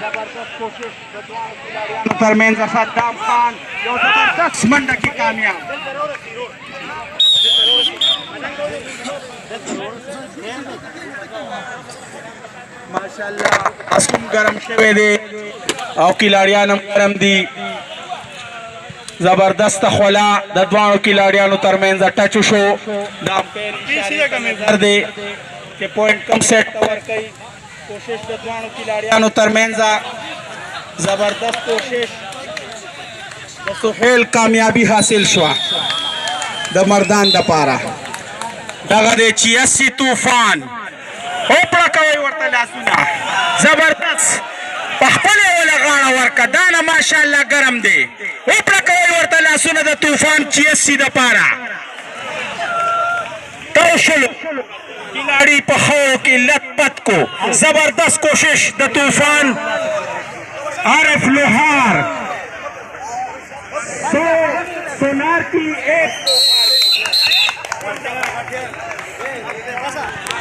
زبردست کوشش د دواړو کلاریانو ترمنځ صدام خان یو زبردست منډه کې کامیاب ماشاءالله اسوم ګرم شوی دی او کلاریان هم ګرم دي زبردست خولا د دواړو کلاریانو ترمنځ ټچ شو د امپیر اشاره دی چې پوینټ کم سیټ ورکوي کوشش د دواړو کلاریانو ترمنځ زبردست کوشش د سهیل کامیابی حاصل شوه د مردان دپاره دغه دی 86 طوفان هوپړه کوئ ورته لاسونه زبردست په خپله یې وله غاړه ورکړه دا نه ماشاءالله ګرم دی هوپړه کوئ ورته لاسونه د طوفان 86 دپاره تو شلو کلاڑی پخو کی لت پت کو زبردست کوشش د طوفان عارف لوہار سونار کی ایک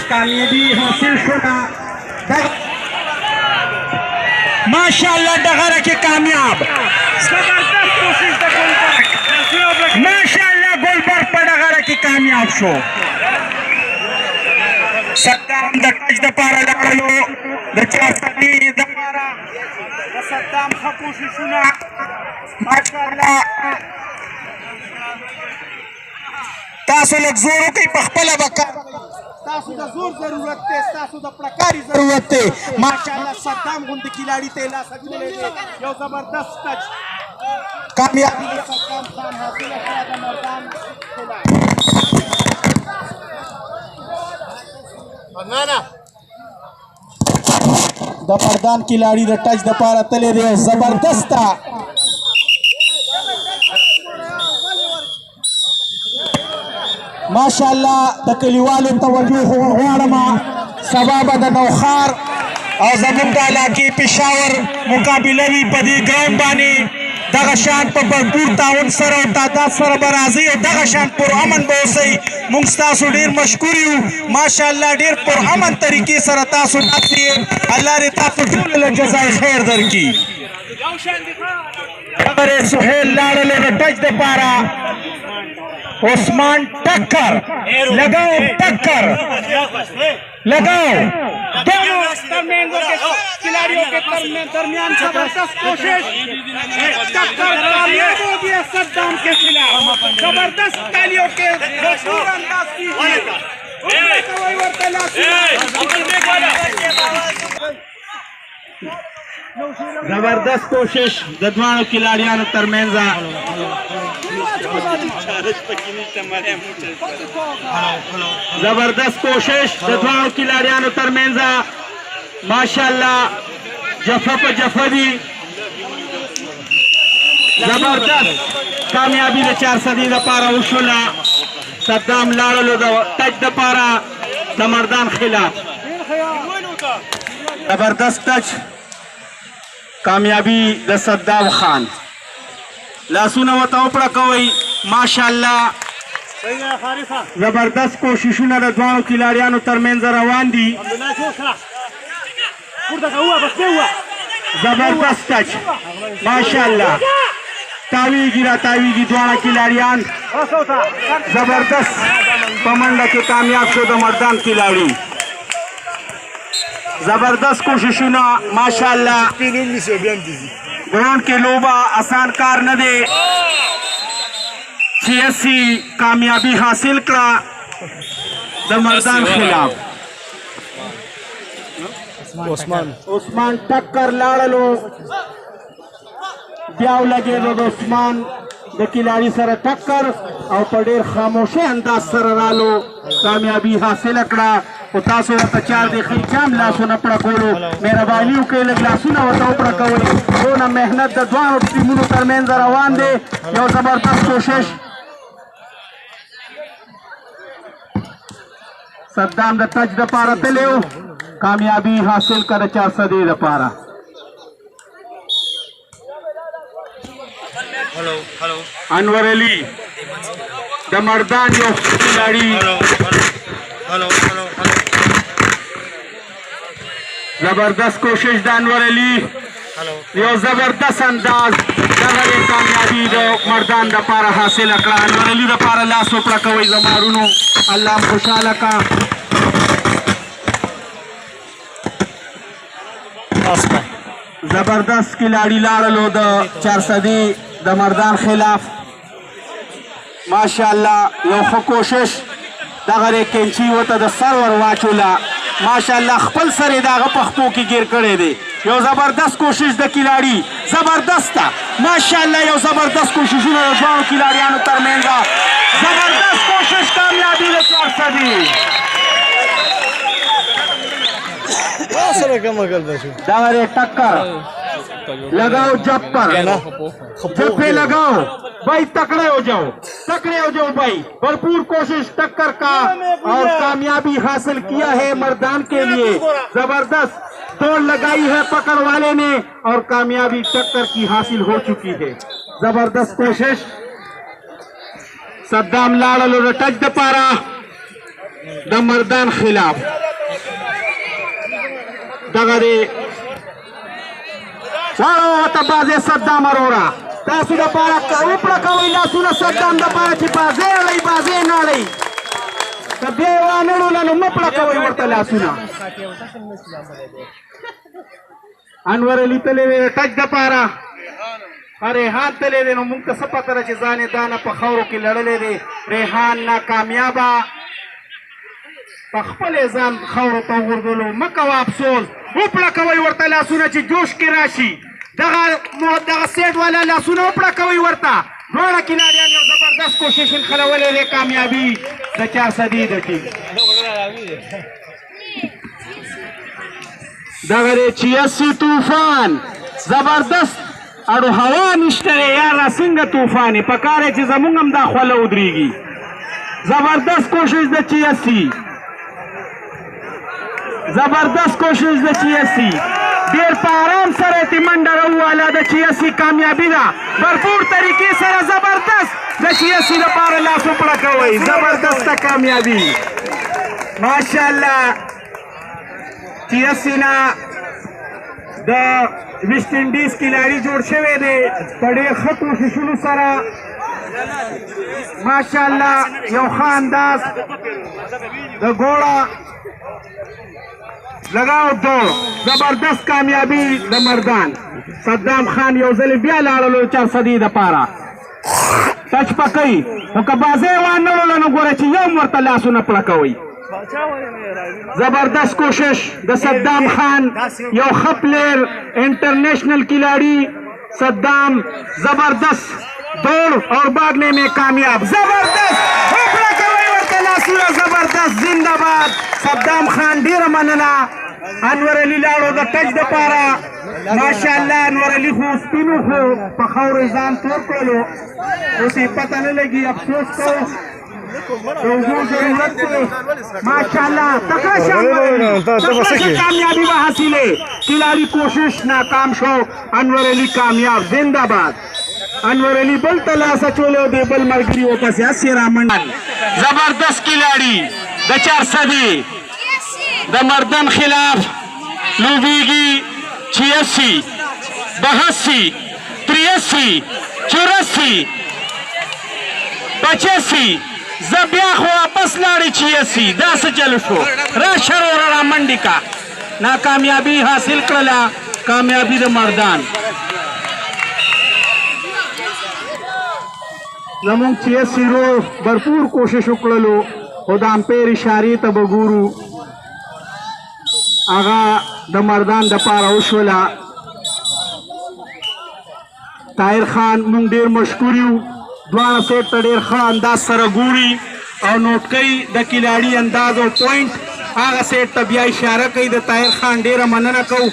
کامیابی حاصل شدہ ماشاءاللہ ڈغرہ کے کامیاب زبردست کوشش د گلبرگ ماشاءاللہ گلبرگ پر ڈغرہ کی کامیاب شو صدام د ټچ دپاره لاړلو د 4 دپاره د صدام ښه کوششونه ماشاءالله تاسو لږ زور وکئ په خپله به کار تاسو د زور ضرورت دی ستاسو د پړکاري ضرورت دی ماشاءالله صدام غوندې کلاړي ته یې لاس اچولی دی یو زبردست ټچ کامیابي د صدام خان حاصله کړه د مردان خلاف د مردان کلاړي د ټچ دپاره تللی دی زبردسته ماشاءالله د کلیوالو توجه غواړم سبا به د نوخار او زموږ د علاقې پېښور مقابله وي په دې ګراونډ باندې دغه شان په بھرپور تعاون سره او تعداد سره به راځئ او دغه شان پرامن به اوسئ موږ ستاسو ډېر مشکور یو ماشاءالله ډېر پرامن طریقې سره تاسو ناست یې الله دې تاسو ټولو له جزای خیر درکړي دغه سهیل لاړلی د ټچ دپاره عثمان ٹکر لگاؤ ٹکر لگاؤ دونوں کھلاڑیوں کے درمیان زبردست کوشش ٹکر کامیاب ہو گیا صدام کے خلاف زبردست تالیوں کے بھرپور انداز کیجیے زبردست کوشش د دواړو کلاړیانو ترمنځ زبردست کوشش د دواړو کلاړیانو ترمنځ ماشاءالله جفه په جفه دي زبردست کامیابي د 400 دپاره وشوله صدام لاړلو د ټچ دپاره د مردان خلاف زبردست ټچ کامیابی د صدام خان لاسونه ورته وپړه کوئ ماشاءالله زبردست کوششونه د دواړو کلاریانو ترمنځ روان دي زبردست ټچ ماشاءالله تاویږي را تاویږي دواړه کلاریان زبردست په منډه کې کامیاب شو د مردان کلاړي زبردست کوششونه ماشاءالله گراؤنڈ کے لوبا آسان کار نہ دے 86 کامیابی حاصل کرا د مردان خلاف عثمان ٹکر لاړلو بیاو لګې د عثمان د کلاړي سره ټکر او په ډېر خاموشۍ انداز سره رالو کامیابي حاصله کړه او تاسو ورته چار د ښي جام لاسونه پړه کولو مهرباني وکړئ لږ لاسونه ورته وپړه کوئ دونه محنت د دواړو ټیمونو ترمنځ روان دی یو زبردست کوشش صدام د ټچ دپاره تللی و کامیابي حاصل کړه 400 دپاره انور علی د مردان یو کلاړي زبردست کوشش د انور علی یو زبردست انداز دغه کامیابي د مردان دپاره حاصله کړه. انور علي دپاره لاس وپړه کوئ زما وروڼو، الله م خوشحاله کړه. زبردست کلاړي لاړلو د چارسدي د مردان خلاف. ماشاءالله یو ښه کوشش دغه کینچي ورته د سر ور واچوله. ماشاءالله خپل سر یې د هغه په خپو کې ګیر کړی دی. یو زبردست کوشش د کلاړي زبردست ده. ماشاءالله یو زبردست کوششونه د دواړو کلاړیانو ترمنځ زبردست کوشش کامیابي د چارسدي. دغه ټکر लगाओ जब पर जब पे लगाओ भाई, तकड़े हो जाओ भाई. भरपूर कोशिश टक्कर का और कामयाबी हासिल किया है मर्दान के लिए. जबरदस्त दौड़ लगाई है पकड़ वाले ने और कामयाबी टक्कर की हासिल हो चुकी है. जबरदस्त कोशिश सद्दाम लाड़लो टच द पारा द मर्दान खिलाफ. दगरे बाजे सद्दाम अरोड़ा तاسو د پاره وپړه کوئ لاسونه صدام د پاره چې بازۍ اړئ بازۍ نه اړئ. که بیا یې وانهړوله نو مه پړه کوئ ورته لاسونه. انور علي تللی دی د ټچ دپاره، ریحان تللی دی. نو موږ ته څه پته ده چې ځان یې دانه په خاورو کې لړلی دی. ریحان ناکامیابه په خپل یې ځان خاورو ته وغورځولو. مه کوه افسوس، وپړه کوئ ورته لاسونه چې جوش کې راشي. دغه سیټ والا لاسونه وپړه کوئ ورته. دواړه کلاریان یو زبردست کوشش انخلولی دی. کامیابي د چارسدي د ټیم. دغه دی 86 طوفان زبردست اړو هوا نشته دی یاره. څنګه طوفان یې پکار یې چې زمونږ هم دا خوله ودرېږي. زبردست کوشش د 86 زبردست کوشش د 86 ډېر په آرام سره یې منډه راوواله. د 86 کامیابي ده بھرپور طریقې سره. زبردست د 86 لپاره لاس وپړه کوئ. زبردسته کامیابي ماشاءالله. 86 نه د ویسټ انډیز کلاړي جوړ شوی دی په ډېر ښه کوششونو سره. ماشاءالله یو ښه انداز د ګوړه लगाओ दौड़. जबरदस्त कामयाबी د مردان. صدام خان یو ځل بیا لاړلو چارسدي دپاره. ټچ پکوي نو که بازۍ وانهړوله نو ګوره چې یو م ورته لاسونه پړه کوئ. زبردست کوشش د صدام خان یو ښه پلیر انټرنیشنل کلاړي. صدام زبردست دوڑ اور भागने में कामयाब. زبردست وپړه کوئ ورته لاسونه. زبردست زنده باد. صدام خان ډېره مننه. انور علي لاړو د ټچ دپاره. ماشاءالله انور علي خو سپینو خو په خاورو ځان تور کړلو. اوس یې پته نه لګي. افسوس کوو د اوبو ضرورت دی. ماشاءالله تکړه کامیابي به حاصلې. کلاړي کوشش ناکام شو. انور علي کامیاب. زنده باد. انور علي بل ته لاس اچولی او دی بل ملګري ورپسې هسې رامنډل. زبردست کلاړي د چارسدي د مردان خلاف لوبیږي. 86 82 83 84 85 زه بیا خو واپس لاړې 86 دا څه چل شو. راشه وروره رامنډې کا. ناکامیابي حاصل کړله. کامیابي د مردان. زمونږ 86 رو भरपूर کوشش وکړلو خو د امپیر اشارې ته به ګورو. هغه د مردان دپاره وشوله. طاهر خان مونږ ډېر مشکور یو. دواړه سیټ ته ډېر ښه انداز سره ګوري او نوټ کوي د کلاړي انداز او پوینټ. هغه سیټ ته بیا اشاره کوي. د طاهر خان ډېره مننه کوو.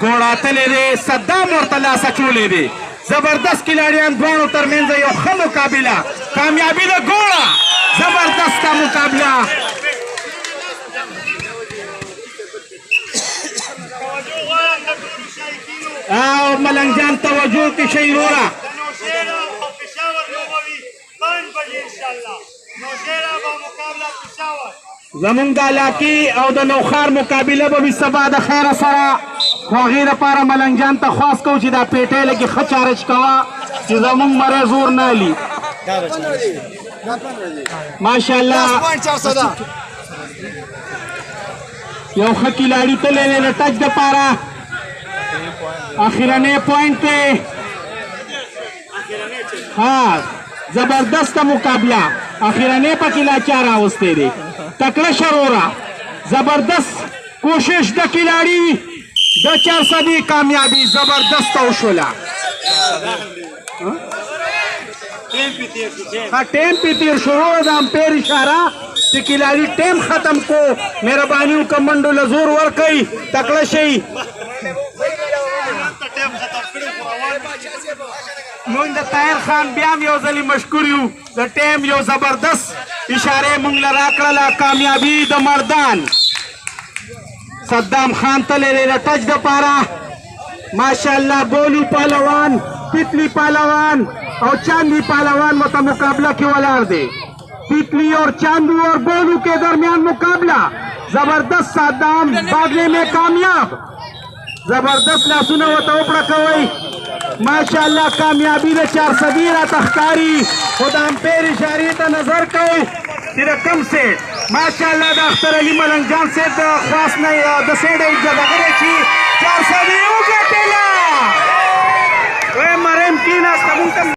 ګوړه تللی دی. صدام ورته لاس اچولی دی. زبردست کلاړیان دواړو ترمنځ یو ښه مقابله. کامیابي د ګوړه. زبردسته مقابله. او ملنګ جان توجه کې شي وروره. زمونږ د علاقې او د نوښار مقابله به وي سبا د خیره سره خو هغې دپاره ملنګ جان ته خواست کوو چې دا پیټۍ لږې ښه چارج کوه چې زمونږ مری زور نه علي ماشاءالله یو ښه کلاړي تللی دی د ټچ دپاره اخرنی پوینټ دی ها زبردست مقابله اخرنی پکې لا چا راوستی دی تکړه شروره زبردست کوشش د کلاړي د 400 کامیابی زبردست وشوله ټیم پې تیر شروع د امپیر اشاره چې کلاړي ټیم ختم کو مهرباني وکړه منډو له زور ورکوئ تکړه شئ مونږ د طاهر خان بیا هم یو ځلې مشکور یو د ټیم یو زبردست اشاره مونږ له راکړله کامیابي د مردان صدام خان تللی دی د ټچ دپاره ماشاءالله بولو پهلوان تتلی پهلوان او چاندی پهلوان مته مقابله کې ولاړ دی تتلی اور چاندی اور بولو کے درمیان مقابلہ زبردست صدام بھاگنے میں کامیاب زبردست لاسونه ورته وپړه کوئ ماشاءالله کامیابی د 400 راته ښکاري خو د امپیر اشارې ته نظر کوئ چې د کم سیټ ماشاءالله د اختر علي ملنګ جان صاحب د خواست نه د سیډه اجازه دی چې 400 وګټله وی مریم کېناسته مونږ ته